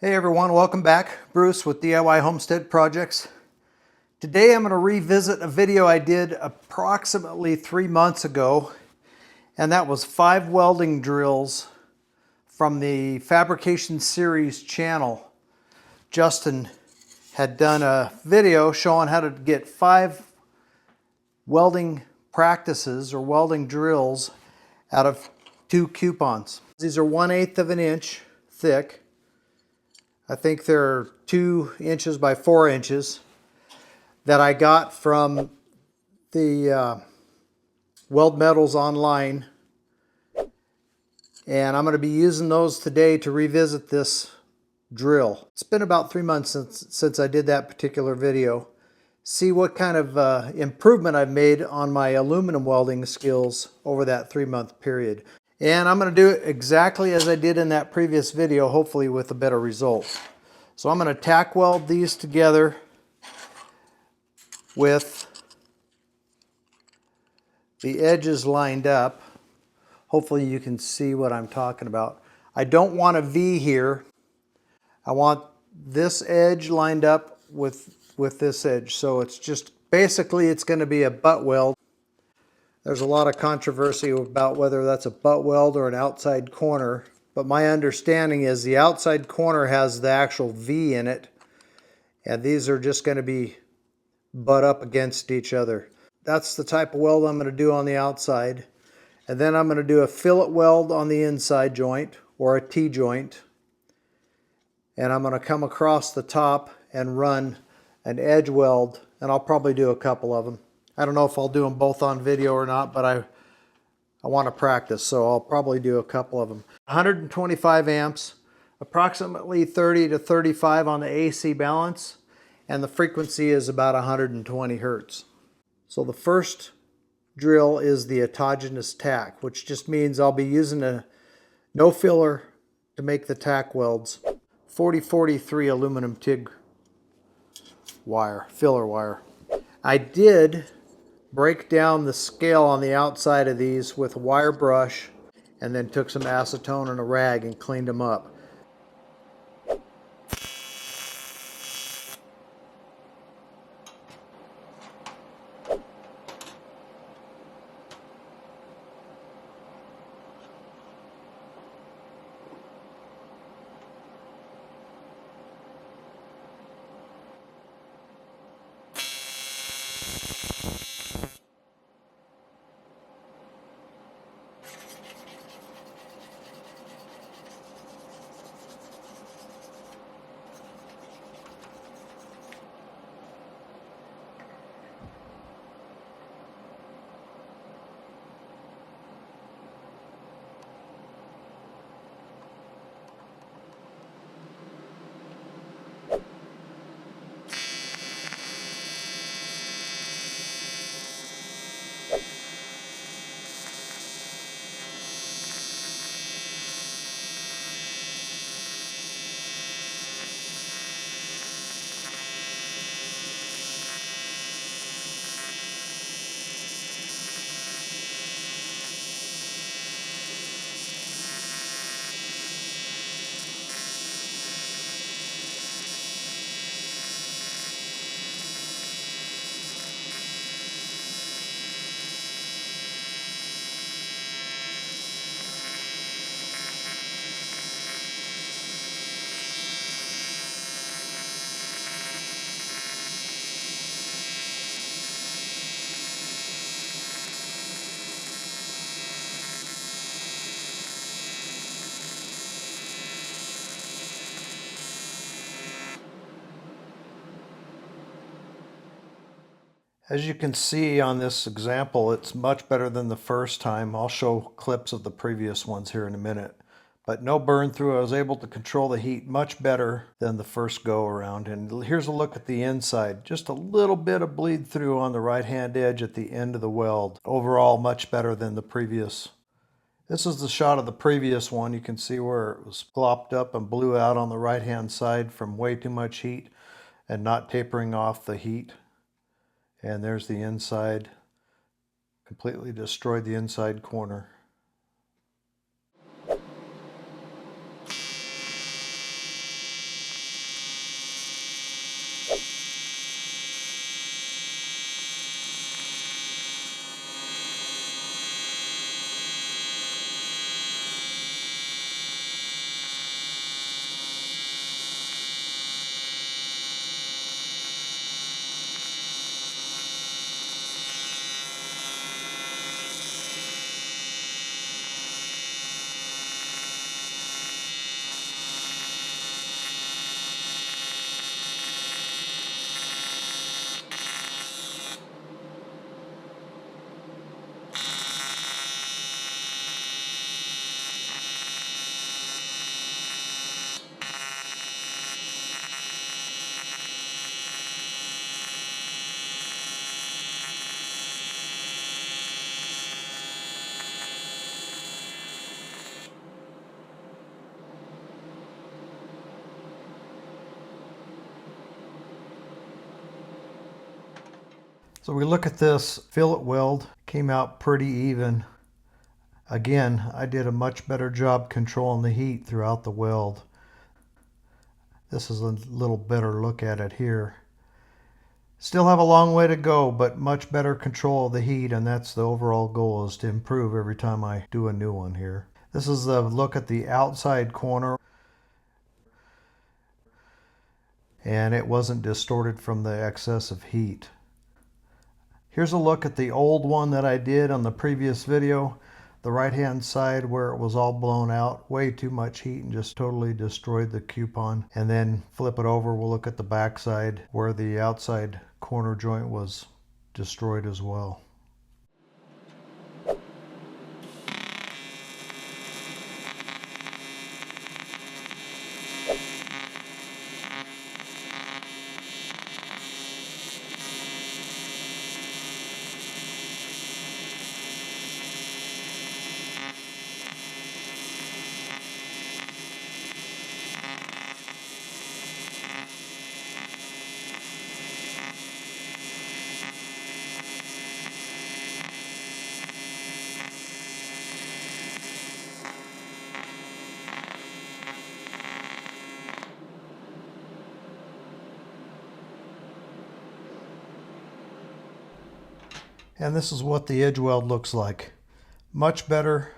Hey everyone, welcome back. Bruce with DIY Homestead Projects. Today I'm going to revisit a video I did approximately 3 months ago, and that was 5 welding drills from the Fabrication Series channel. Justin had done a video showing how to get 5 welding practices or welding drills out of 2 coupons. These are 1/8 of an inch thick. I think they're 2 inches by 4 inches that I got from the Weld Metals online. And I'm going to be using those today to revisit this drill. It's been about 3 months since I did that particular video. See what kind of improvement I've made on my aluminum welding skills over that 3-month period. And I'm going to do it exactly as I did in that previous video, hopefully with a better result. So I'm going to tack weld these together with the edges lined up. Hopefully you can see what I'm talking about. I don't want a V here. I want this edge lined up with this edge. So it's just basically it's going to be a butt weld. There's a lot of controversy about whether that's a butt weld or an outside corner, but my understanding is the outside corner has the actual V in it, and these are just going to be butt up against each other. That's the type of weld I'm going to do on the outside, and then I'm going to do a fillet weld on the inside joint or a T-joint, and I'm going to come across the top and run an edge weld, and I'll probably do a couple of them. I don't know if I'll do them both on video or not, but I want to practice, so I'll probably do a couple of them. 125 amps, approximately 30 to 35 on the AC balance, and the frequency is about 120 hertz. So the first drill is the Autogenous Tack, which just means I'll be using a no filler to make the tack welds. 4043 aluminum TIG wire, filler wire. I did break down the scale on the outside of these with a wire brush and then took some acetone and a rag and cleaned them up. As you can see on this example, it's much better than the first time. I'll show clips of the previous ones here in a minute. But no burn through. I was able to control the heat much better than the first go around. And here's a look at the inside. Just a little bit of bleed through on the right hand edge at the end of the weld. Overall, much better than the previous. This is the shot of the previous one. You can see where it was glopped up and blew out on the right hand side from way too much heat and not tapering off the heat. And there's the inside, completely destroyed the inside corner. So we look at this fillet weld, came out pretty even. Again, I did a much better job controlling the heat throughout the weld. This is a little better look at it here. Still have a long way to go, but much better control of the heat, and that's the overall goal, is to improve every time I do a new one here. This is a look at the outside corner, and it wasn't distorted from the excess of heat. Here's a look at the old one that I did on the previous video. The right hand side where it was all blown out, way too much heat and just totally destroyed the coupon. And then flip it over, we'll look at the back side where the outside corner joint was destroyed as well. And this is what the edge weld looks like. Much better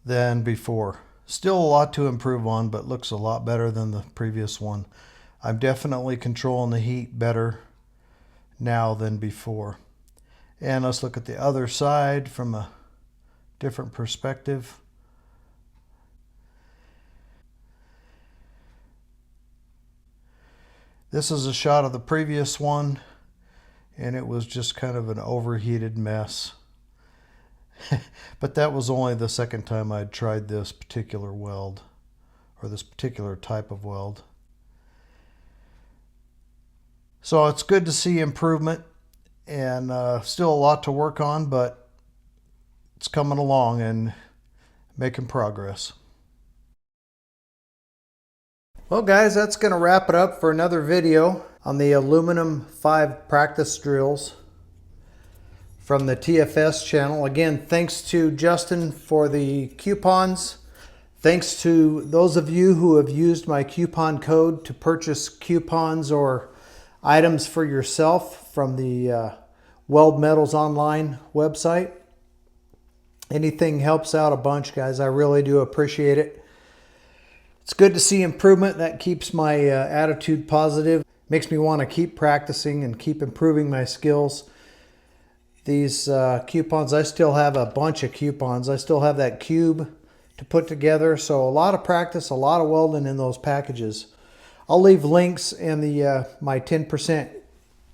than before. Still a lot to improve on, but looks a lot better than the previous one. I'm definitely controlling the heat better now than before. And let's look at the other side from a different perspective. This is a shot of the previous one, and it was just kind of an overheated mess. But that was only the second time I'd tried this particular weld, or this particular type of weld. So it's good to see improvement, and still a lot to work on, but it's coming along and making progress. Well guys, that's going to wrap it up for another video on the aluminum 5 practice drills from the TFS channel. Again, thanks to Justin for the coupons. Thanks to those of you who have used my coupon code to purchase coupons or items for yourself from the Weld Metals online website. Anything helps out a bunch, guys. I really do appreciate it. It's good to see improvement. That keeps my attitude positive. Makes me want to keep practicing and keep improving my skills. These coupons, I still have a bunch of coupons. I still have that cube to put together. So a lot of practice, a lot of welding in those packages. I'll leave links in the my 10%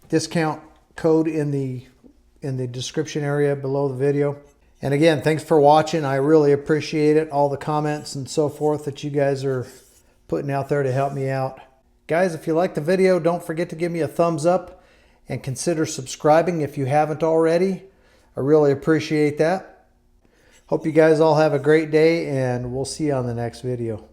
discount code in the description area below the video. And again, thanks for watching. I really appreciate it. All the comments and so forth that you guys are putting out there to help me out. Guys, if you like the video, don't forget to give me a thumbs up and consider subscribing if you haven't already. I really appreciate that. Hope you guys all have a great day, and we'll see you on the next video.